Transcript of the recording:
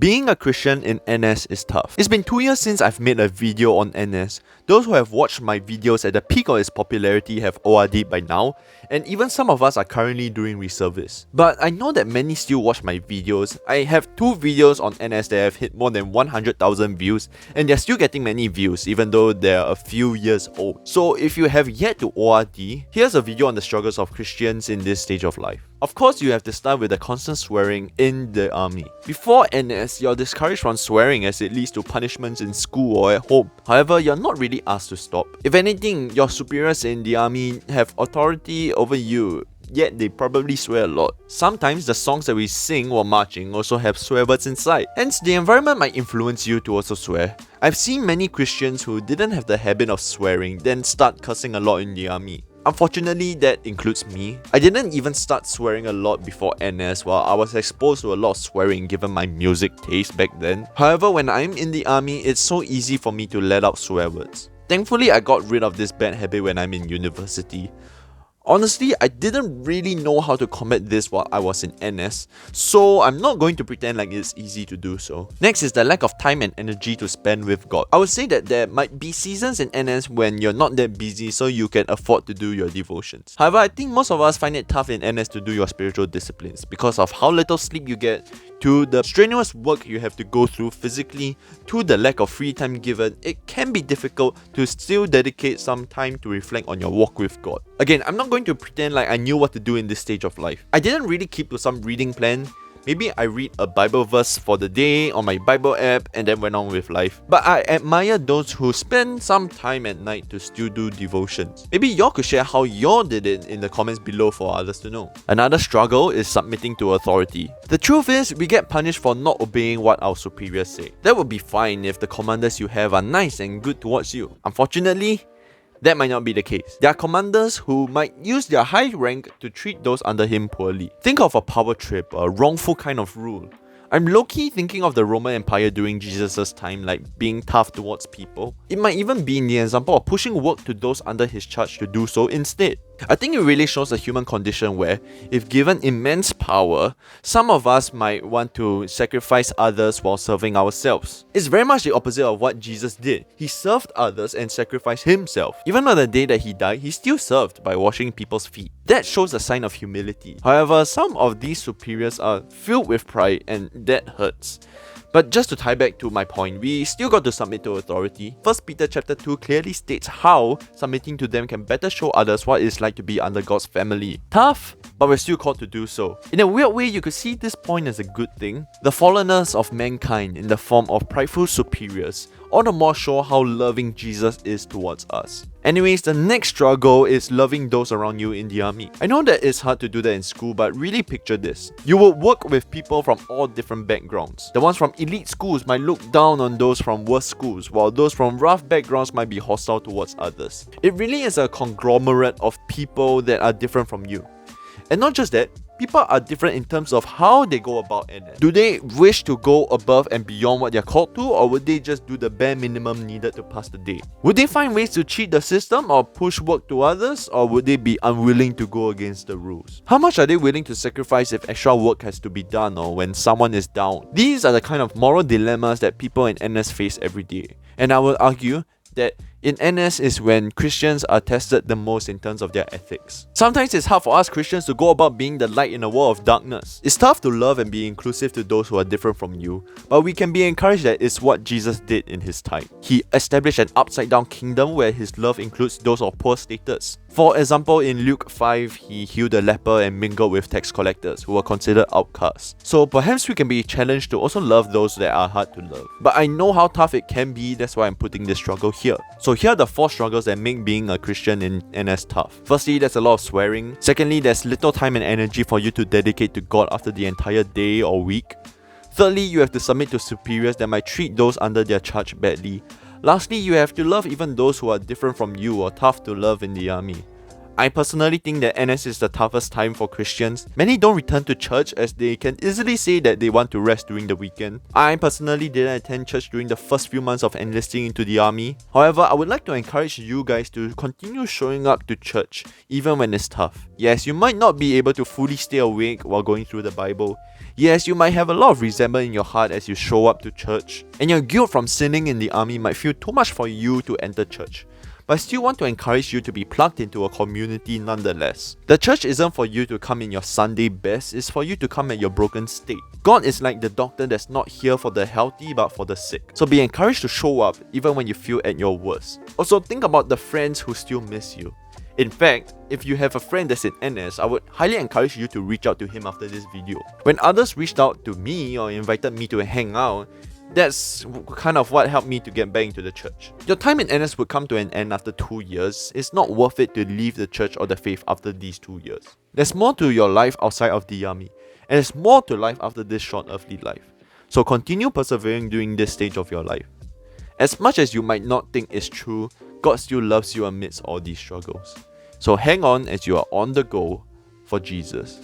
Being a Christian in NS is tough. It's been 2 years since I've made a video on NS. Those who have watched my videos at the peak of its popularity have ORD'd by now, and even some of us are currently doing reservice. But I know that many still watch my videos. I have 2 videos on NS that have hit more than 100,000 views, and they're still getting many views even though they're a few years old. So if you have yet to ORD, here's a video on the struggles of Christians in this stage of life. Of course, you have to start with the constant swearing in the army. Before NS, you're discouraged from swearing as it leads to punishments in school or at home. However, you're not really asked to stop. If anything, your superiors in the army have authority over you, yet they probably swear a lot. Sometimes the songs that we sing while marching also have swear words inside. Hence, the environment might influence you to also swear. I've seen many Christians who didn't have the habit of swearing then start cursing a lot in the army. Unfortunately, that includes me. I didn't even start swearing a lot before NS while I was exposed to a lot of swearing given my music taste back then. However, when I'm in the army, it's so easy for me to let out swear words. Thankfully, I got rid of this bad habit when I'm in university. Honestly, I didn't really know how to combat this while I was in NS, so I'm not going to pretend like it's easy to do so. Next is the lack of time and energy to spend with God. I would say that there might be seasons in NS when you're not that busy so you can afford to do your devotions. However, I think most of us find it tough in NS to do your spiritual disciplines because of how little sleep you get, to the strenuous work you have to go through physically, to the lack of free time given. It can be difficult to still dedicate some time to reflect on your walk with God. Again, I'm not going to pretend like I knew what to do in this stage of life. I didn't really keep to some reading plan. Maybe I read a Bible verse for the day on my Bible app and then went on with life. But I admire those who spend some time at night to still do devotions. Maybe y'all could share how y'all did it in the comments below for others to know. Another struggle is submitting to authority. The truth is, we get punished for not obeying what our superiors say. That would be fine if the commanders you have are nice and good towards you. Unfortunately, that might not be the case. There are commanders who might use their high rank to treat those under him poorly. Think of a power trip, a wrongful kind of rule. I'm low-key thinking of the Roman Empire during Jesus' time, like being tough towards people. It might even be in the example of pushing work to those under his charge to do so instead. I think it really shows the human condition where, if given immense power, some of us might want to sacrifice others while serving ourselves. It's very much the opposite of what Jesus did. He served others and sacrificed himself. Even on the day that he died, he still served by washing people's feet. That shows a sign of humility. However, some of these superiors are filled with pride and that hurts. But just to tie back to my point, we still got to submit to authority. 1 Peter chapter 2 clearly states how submitting to them can better show others what it's like to be under God's family. Tough, but we're still called to do so. In a weird way, you could see this point as a good thing. The fallenness of mankind in the form of prideful superiors all the more show how loving Jesus is towards us. Anyways, the next struggle is loving those around you in the army. I know that it's hard to do that in school, but really picture this. You will work with people from all different backgrounds. The ones from elite schools might look down on those from worse schools, while those from rough backgrounds might be hostile towards others. It really is a conglomerate of people that are different from you. And not just that, people are different in terms of how they go about NS. Do they wish to go above and beyond what they're called to, or would they just do the bare minimum needed to pass the day? Would they find ways to cheat the system or push work to others, or would they be unwilling to go against the rules? How much are they willing to sacrifice if extra work has to be done or when someone is down? These are the kind of moral dilemmas that people in NS face every day. And I will argue that in NS is when Christians are tested the most in terms of their ethics. Sometimes it's hard for us Christians to go about being the light in a world of darkness. It's tough to love and be inclusive to those who are different from you, but we can be encouraged that it's what Jesus did in his time. He established an upside-down kingdom where his love includes those of poor status. For example, in Luke 5, he healed a leper and mingled with tax collectors who were considered outcasts. So perhaps we can be challenged to also love those that are hard to love. But I know how tough it can be, that's why I'm putting this struggle here. So here are the 4 struggles that make being a Christian in NS tough. Firstly, there's a lot of swearing. Secondly, there's little time and energy for you to dedicate to God after the entire day or week. Thirdly, you have to submit to superiors that might treat those under their charge badly. Lastly, you have to love even those who are different from you or tough to love in the army. I personally think that NS is the toughest time for Christians. Many don't return to church as they can easily say that they want to rest during the weekend. I personally didn't attend church during the first few months of enlisting into the army. However, I would like to encourage you guys to continue showing up to church even when it's tough. Yes, you might not be able to fully stay awake while going through the Bible. Yes, you might have a lot of resentment in your heart as you show up to church, and your guilt from sinning in the army might feel too much for you to enter church. But I still want to encourage you to be plugged into a community nonetheless. The church isn't for you to come in your Sunday best, it's for you to come at your broken state. God is like the doctor that's not here for the healthy but for the sick. So be encouraged to show up even when you feel at your worst. Also, think about the friends who still miss you. In fact, if you have a friend that's in NS, I would highly encourage you to reach out to him after this video. When others reached out to me or invited me to hang out, that's kind of what helped me to get back into the church. Your time in NS would come to an end after 2 years. It's not worth it to leave the church or the faith after these 2 years. There's more to your life outside of the army, and there's more to life after this short earthly life. So continue persevering during this stage of your life. As much as you might not think it's true, God still loves you amidst all these struggles. So hang on as you are on the go for Jesus.